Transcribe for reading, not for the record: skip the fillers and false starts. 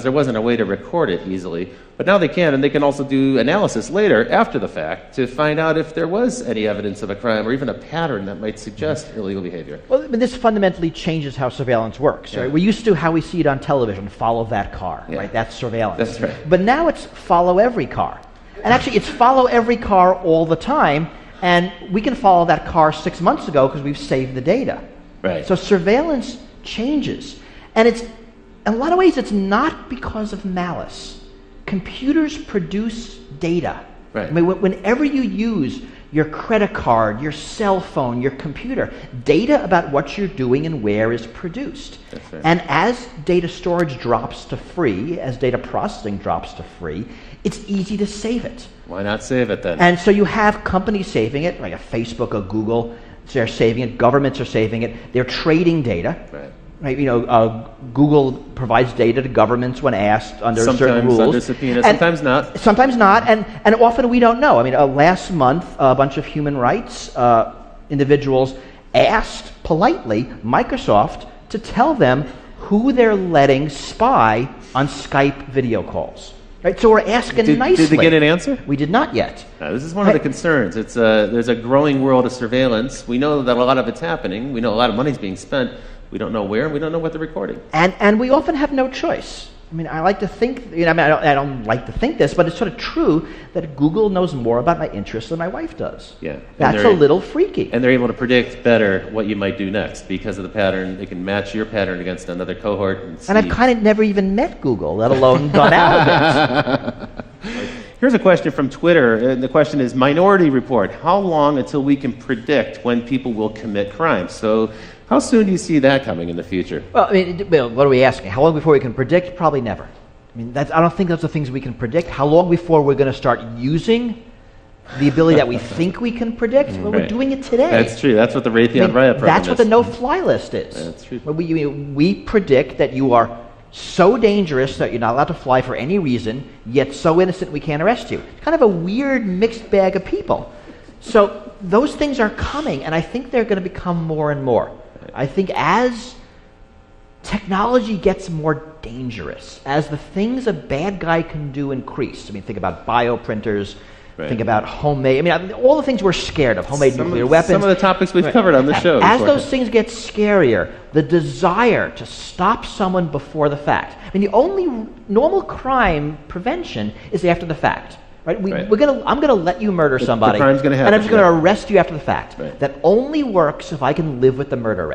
because there wasn't a way to record it easily. But now they can, and they can also do analysis later, after the fact, to find out if there was any evidence of a crime or even a pattern that might suggest illegal behavior. Well, but this fundamentally changes how surveillance works. Right? We're used to how we see it on television, follow that car, right? That's surveillance. That's right. But now it's follow every car. And actually, it's follow every car all the time, and we can follow that car 6 months ago because we've saved the data. Right. So surveillance changes. And it's, in a lot of ways, it's not because of malice. Computers produce data. Right. I mean, whenever you use your credit card, your cell phone, your computer, data about what you're doing and where is produced. That's right. And as data storage drops to free, as data processing drops to free, it's easy to save it. Why not save it then? And so you have companies saving it, like a Facebook, a Google, they're saving it, governments are saving it, they're trading data. Right. Right, Google provides data to governments when asked under certain rules. Sometimes under subpoena, sometimes not. Sometimes not, and often we don't know. I mean, last month, a bunch of human rights individuals asked politely Microsoft to tell them who they're letting spy on Skype video calls. Right, so we're asking nicely. Did they get an answer? We did not yet. This is one of the concerns. It's there's a growing world of surveillance. We know that a lot of it's happening. We know a lot of money's being spent. We don't know where, and we don't know what they're recording. And we often have no choice. I mean, I like to think, I don't like to think this, but it's sort of true that Google knows more about my interests than my wife does. Yeah. That's a little freaky. And they're able to predict better what you might do next because of the pattern. They can match your pattern against another cohort. And I've kind of never even met Google, let alone gone out of it. Here's a question from Twitter, and the question is, Minority Report, how long until we can predict when people will commit crimes? So how soon do you see that coming in the future? Well, I mean, what are we asking? How long before we can predict? Probably never. I mean, I don't think those are things we can predict. How long before we're going to start using the ability that we think we can predict? Well, we're doing it today. That's true. That's what the Raytheon Riot program That's what the no-fly list is. That's true. We predict that you are so dangerous that you're not allowed to fly for any reason, yet so innocent we can't arrest you. It's kind of a weird mixed bag of people. So those things are coming, and I think they're going to become more and more. I think as technology gets more dangerous, as the things a bad guy can do increase, I mean, think about bioprinters, think about homemade, I mean, all the things we're scared of, homemade nuclear weapons. Some of the topics we've covered on the show. As those things get scarier, the desire to stop someone before the fact. I mean, the only normal crime prevention is after the fact. Right? I'm going to let you murder somebody, the crime's gonna happen, and I'm just going to arrest you after the fact. That only works if I can live with the murder rate.